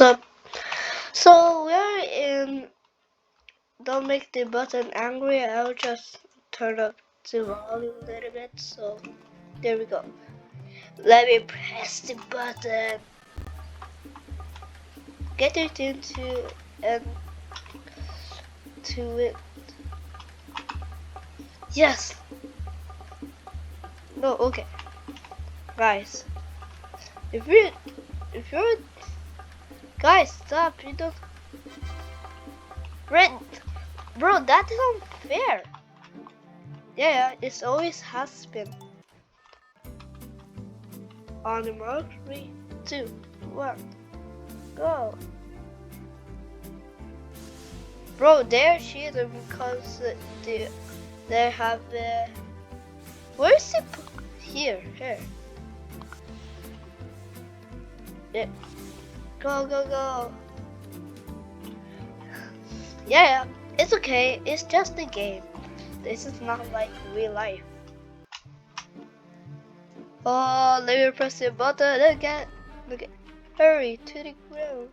What's up? So we're in. Don't make the button angry. I'll just turn up the volume a little bit. So there we go. Let me press the button. Get it into and to it. Yes. No. Okay. Guys, if you're guys, stop. You don't. Red, bro. That is unfair. Yeah, it always has been. On the mark, 3, 2, 1, go. Bro, they're cheating because they have where is it? Here. Yeah. Go. Yeah, it's okay. It's just a game. This is not like real life. Oh, let me press the button again. Look at, hurry to the ground.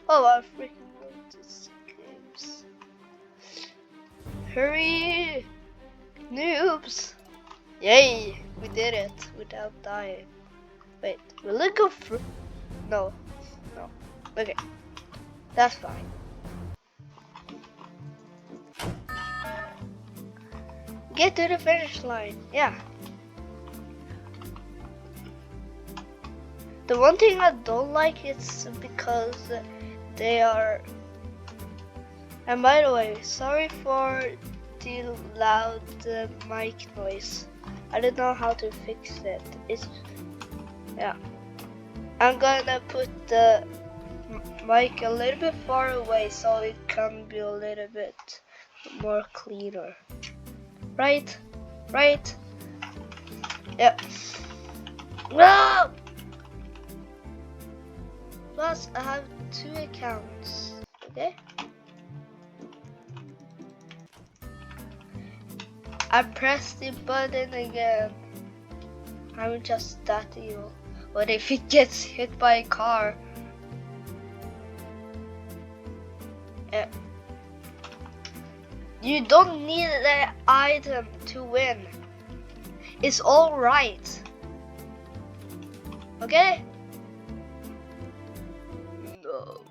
Oh, I freaking love this games. Hurry, noobs! Yay, we did it without dying. Wait, will it go through? No. Okay, that's fine. Get to the finish line. Yeah. The one thing I don't like is because they are. And by the way, sorry for the loud mic noise. I don't know how to fix it. Yeah. I'm gonna put the mic a little bit far away so it can be a little bit more cleaner. Right? Yep. No! Plus, I have 2 accounts. Okay? I pressed the button again. I'm just that evil. What if it gets hit by a car? You don't need the item to win. It's alright. Okay? No.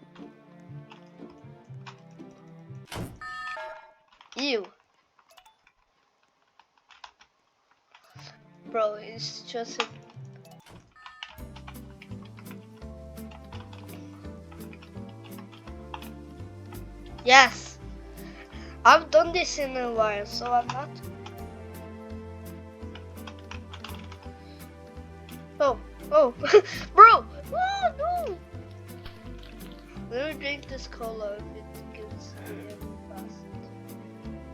You. Bro, it's just a... Yes. I've done this in a while, so I'm not... Oh. Bro! Oh, no! Let me drink this cola if it gives me a fast.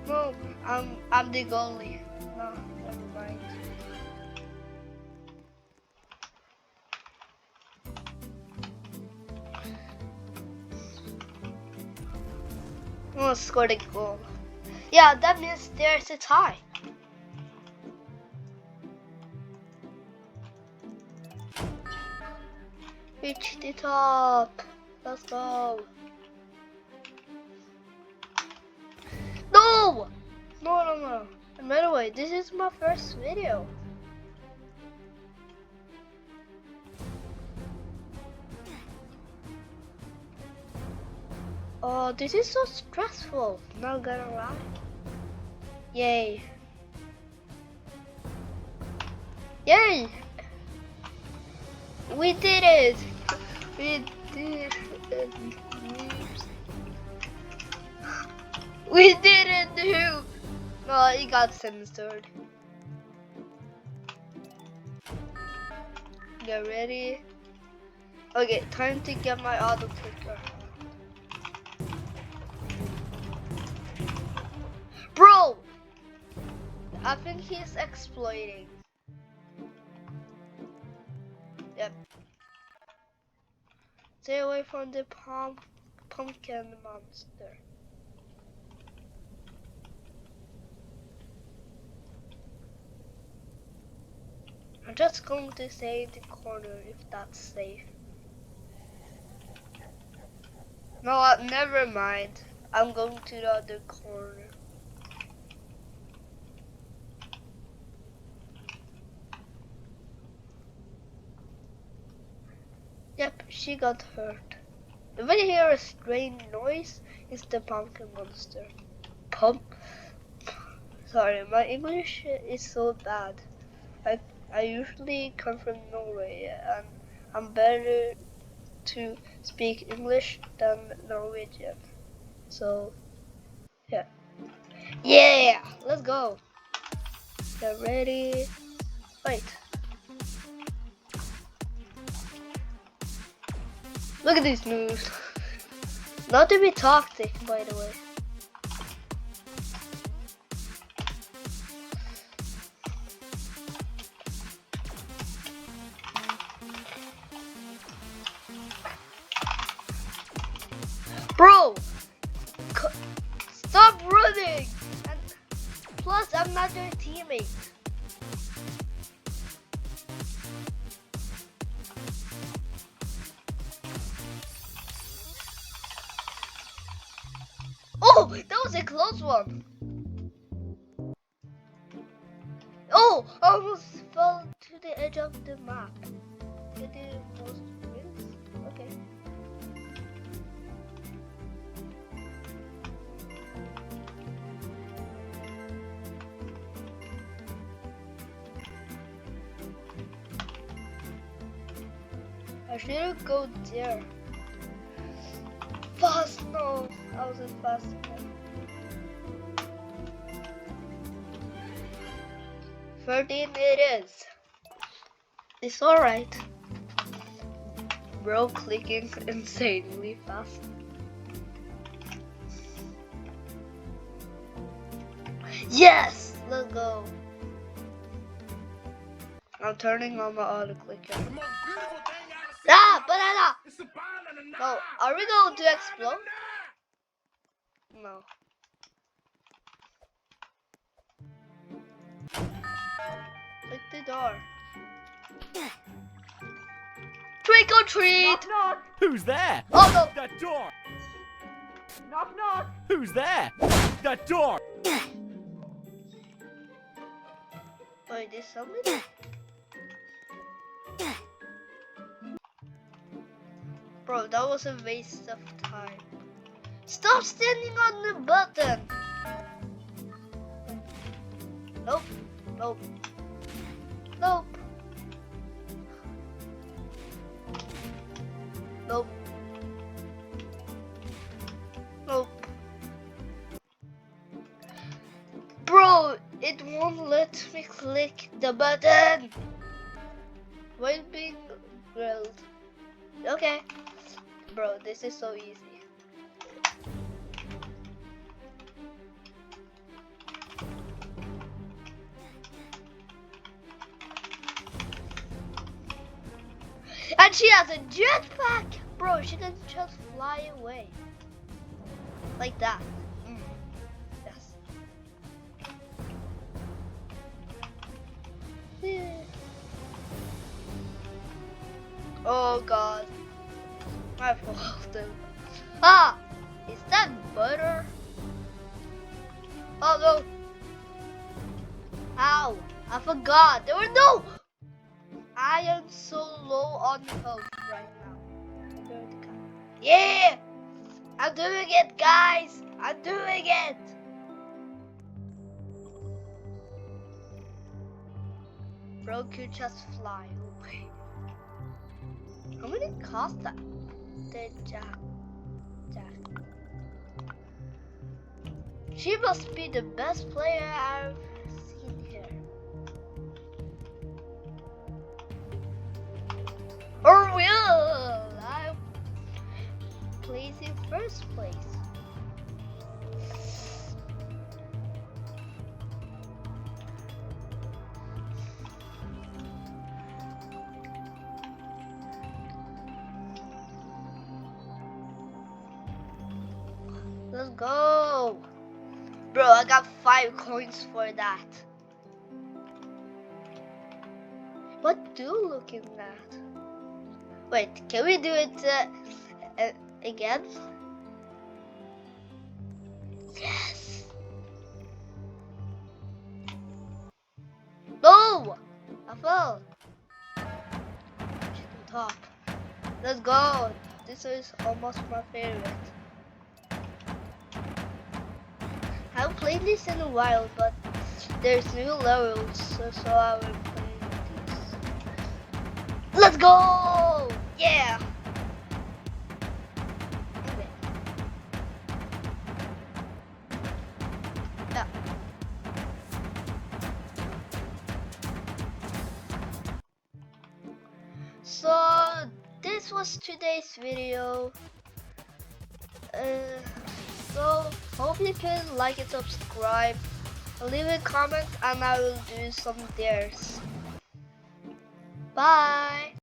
No, I'm the goalie. No, never mind. Oh, scored a goal. Yeah, that means there's a tie. Reach the top. Let's go. No! No. And by the way, this is my first video. Oh, this is so stressful. Not gonna lie. Yay. We did it. We did it. We did it, dude. No, he got censored. Get ready. Okay, time to get my auto clicker. Bro! I think he's exploiting. Yep. Stay away from the pumpkin monster. I'm just going to stay in the corner if that's safe. No, never mind. I'm going to the other corner. Yep, she got hurt. If I hear a strange noise, it's the pumpkin monster. Pump. Sorry, my English is so bad. I usually come from Norway and I'm better to speak English than Norwegian. So, yeah. Yeah! Let's go. Get ready. Wait. Look at these moves. Not to be toxic, by the way. Bro! Stop running! And plus, I'm not your teammate. Oh, that was a close one. Oh, I almost fell to the edge of the map. Get the most wins? Okay. I should go there. Fast, no. I wasn't fast enough. 13 it is. It's alright. Bro clicking insanely fast. Yes! Let's go. I'm turning on my auto clicker. Ah, banana! No, are we going to explode? No. Click the door. Trick or treat! Knock, knock. Who's there? Oh no! That door. Knock, knock. Who's there? That door. Wait, there's somebody? Bro, that was a waste of time. Stop standing on the button! Nope. Nope. Nope. Nope. Nope. Bro, it won't let me click the button. While being grilled. Okay. Bro, this is so easy. And she has a jetpack! Bro, she can just fly away. Like that. Yes. Yeah. Oh god. I failed him. Ah! Is that butter? Oh no! Ow! I forgot. There were no! I am so low on health right now. Yeah! I'm doing it, guys! I'm doing it! Bro could just fly away. How many cost that? The Jack. She must be the best player I've seen here. Or will I place in first place? Let's go. Bro, I got 5 coins for that. What do you looking at? Wait, can we do it again? Yes. No! I fell. Chicken top. Let's go. This is almost my favorite. I haven't played this in a while, but there's new levels, so I will play this. Let's go! Yeah! Okay. Yeah. So this was today's video. So hope you can like and subscribe. Leave a comment and I will do some dares. Bye!